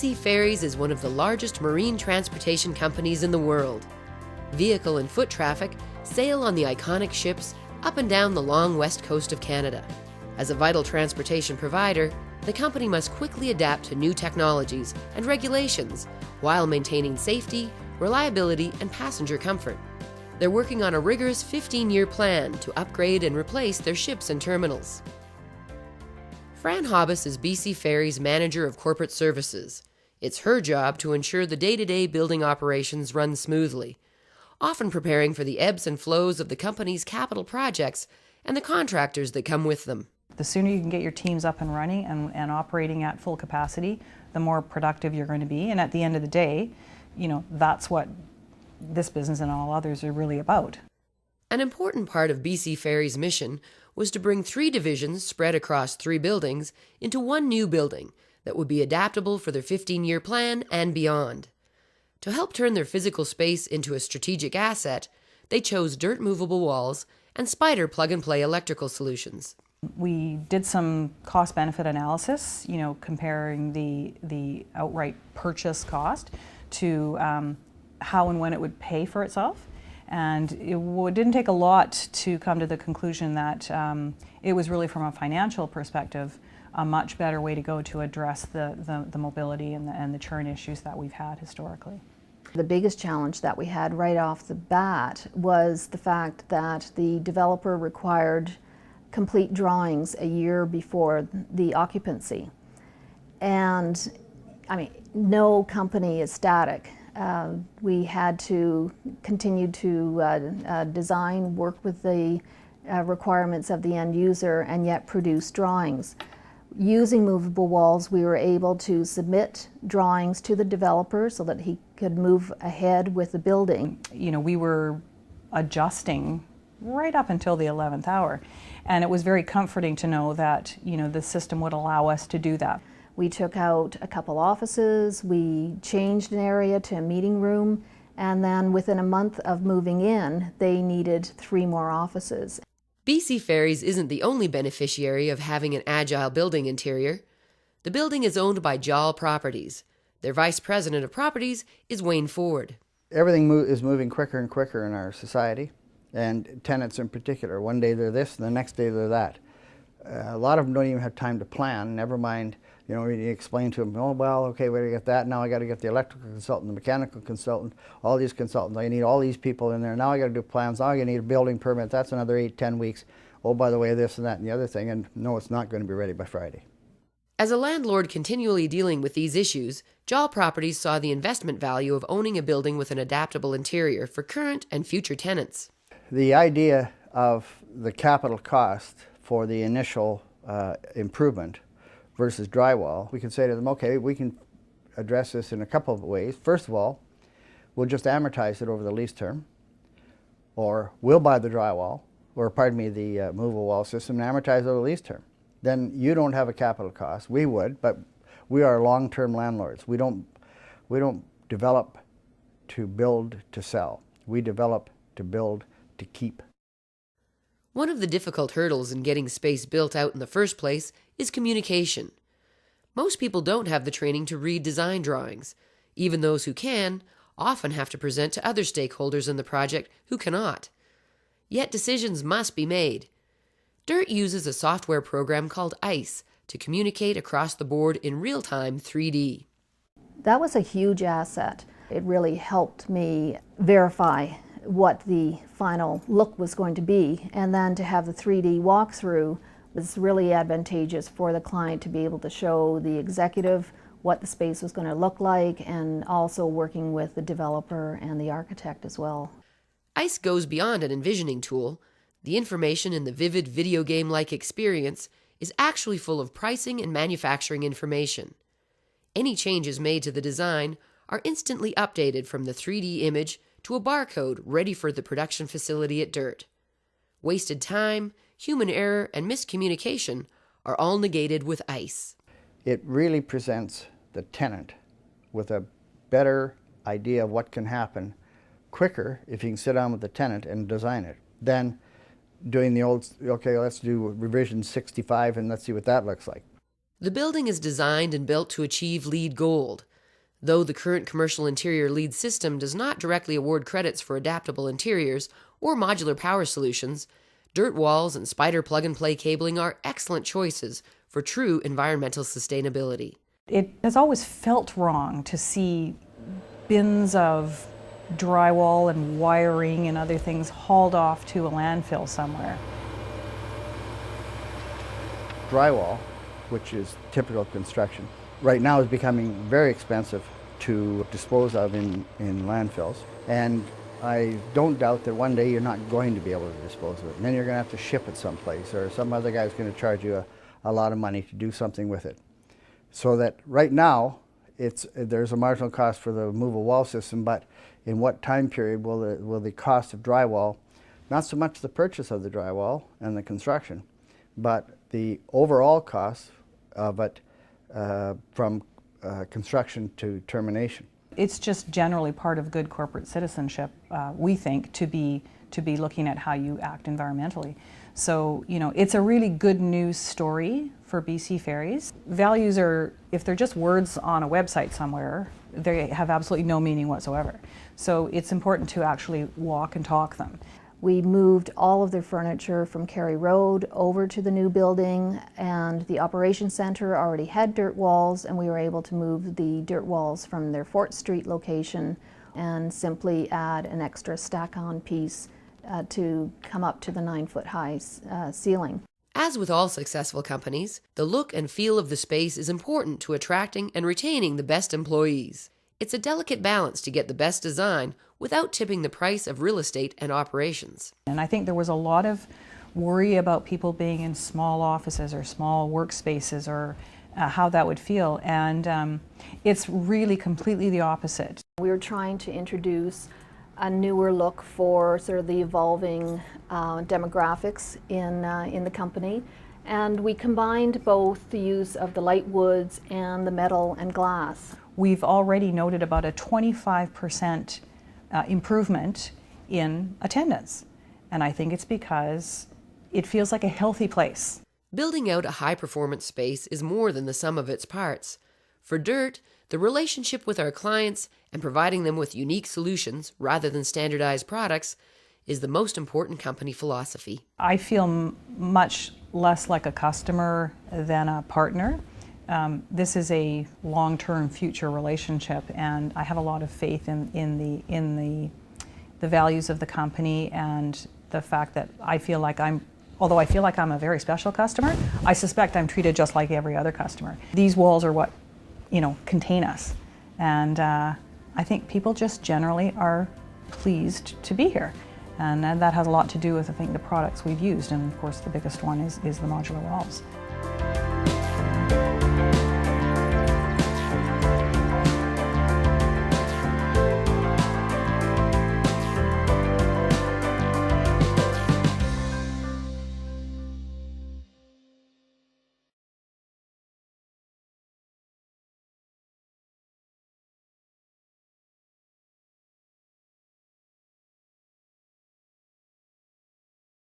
BC Ferries is one of the largest marine transportation companies in the world. Vehicle and foot traffic sail on the iconic ships up and down the long west coast of Canada. As a vital transportation provider, the company must quickly adapt to new technologies and regulations while maintaining safety, reliability, and passenger comfort. They're working on a rigorous 15-year plan to upgrade and replace their ships and terminals. Fran Hobbs is BC Ferries' Manager of Corporate Services. It's her job to ensure the day-to-day building operations run smoothly, often preparing for the ebbs and flows of the company's capital projects and the contractors that come with them. The sooner you can get your teams up and running and operating at full capacity, the more productive you're going to be. And at the end of the day, that's what this business and all others are really about. An important part of BC Ferries' mission was to bring 3 divisions spread across 3 buildings into one new building that would be adaptable for their 15-year plan and beyond. To help turn their physical space into a strategic asset, they chose dirt-movable walls and spider plug-and-play electrical solutions. We did some cost-benefit analysis, comparing the outright purchase cost to how and when it would pay for itself. And it didn't take a lot to come to the conclusion that it was really, from a financial perspective, a much better way to go to address the mobility and the churn issues that we've had historically. The biggest challenge that we had right off the bat was the fact that the developer required complete drawings a year before the occupancy. And no company is static. We had to continue to design, work with the requirements of the end user, and yet produce drawings. Using movable walls, we were able to submit drawings to the developer so that he could move ahead with the building. We were adjusting right up until the 11th hour, and it was very comforting to know that the system would allow us to do that. We took out a couple offices, we changed an area to a meeting room, and then within a month of moving in, they needed 3 more offices. BC Ferries isn't the only beneficiary of having an agile building interior. The building is owned by Jall Properties. Their Vice President of Properties is Wayne Ford. Everything is moving quicker and quicker in our society, and tenants in particular. One day they're this, and the next day they're that. A lot of them don't even have time to plan, never mind, you explain to them, oh, well, okay, where do I get that? Now I got to get the electrical consultant, the mechanical consultant, all these consultants. I need all these people in there. Now I got to do plans. Now I need a building permit. That's another 8-10 weeks. Oh, by the way, this and that and the other thing. And no, it's not going to be ready by Friday. As a landlord continually dealing with these issues, Jall Properties saw the investment value of owning a building with an adaptable interior for current and future tenants. The idea of the capital cost for the initial improvement versus drywall, we can say to them, okay, we can address this in a couple of ways. First of all, we'll just amortize it over the lease term, or we'll buy the drywall, or the movable wall system and amortize over the lease term. Then you don't have a capital cost. We would, but we are long-term landlords. We don't develop to build to sell. We develop to build to keep. One of the difficult hurdles in getting space built out in the first place is communication. Most people don't have the training to read design drawings. Even those who can often have to present to other stakeholders in the project who cannot. Yet decisions must be made. DIRT uses a software program called ICE to communicate across the board in real-time 3D. That was a huge asset. It really helped me verify what the final look was going to be, and then to have the 3D walkthrough was really advantageous for the client to be able to show the executive what the space was going to look like, and also working with the developer and the architect as well. ICE goes beyond an envisioning tool. The information in the vivid video game-like experience is actually full of pricing and manufacturing information. Any changes made to the design are instantly updated from the 3D image to a barcode ready for the production facility at DIRT. Wasted time, human error, and miscommunication are all negated with ICE. It really presents the tenant with a better idea of what can happen quicker if you can sit down with the tenant and design it than doing the old, okay, let's do revision 65 and let's see what that looks like. The building is designed and built to achieve LEED Gold, Though the current commercial interior LEED system does not directly award credits for adaptable interiors or modular power solutions, dirt walls and spider plug-and-play cabling are excellent choices for true environmental sustainability. It has always felt wrong to see bins of drywall and wiring and other things hauled off to a landfill somewhere. Drywall, which is typical construction, right now is becoming very expensive to dispose of in landfills. And I don't doubt that one day you're not going to be able to dispose of it. And then you're going to have to ship it someplace, or some other guy's going to charge you a lot of money to do something with it. So that right now, there's a marginal cost for the removal wall system, but in what time period will the cost of drywall, not so much the purchase of the drywall and the construction, but the overall cost of it from construction to termination. It's just generally part of good corporate citizenship, we think, to be looking at how you act environmentally. So, it's a really good news story for BC Ferries. Values are, if they're just words on a website somewhere, they have absolutely no meaning whatsoever. So it's important to actually walk and talk them. We moved all of their furniture from Carey Road over to the new building, and the operations center already had dirt walls, and we were able to move the dirt walls from their Fort Street location and simply add an extra stack-on piece to come up to the 9-foot high ceiling. As with all successful companies, the look and feel of the space is important to attracting and retaining the best employees. It's a delicate balance to get the best design without tipping the price of real estate and operations. And I think there was a lot of worry about people being in small offices or small workspaces, or how that would feel. And it's really completely the opposite. We were trying to introduce a newer look for sort of the evolving demographics in the company. And we combined both the use of the light woods and the metal and glass. We've already noted about a 25% improvement in attendance. And I think it's because it feels like a healthy place. Building out a high-performance space is more than the sum of its parts. For DIRT, the relationship with our clients and providing them with unique solutions rather than standardized products is the most important company philosophy. I feel much less like a customer than a partner. This is a long-term future relationship, and I have a lot of faith in the values of the company, and the fact that although I feel like I'm a very special customer, I suspect I'm treated just like every other customer. These walls are what contain us, and I think people just generally are pleased to be here, and that has a lot to do with, I think, the products we've used, and of course the biggest one is the modular walls.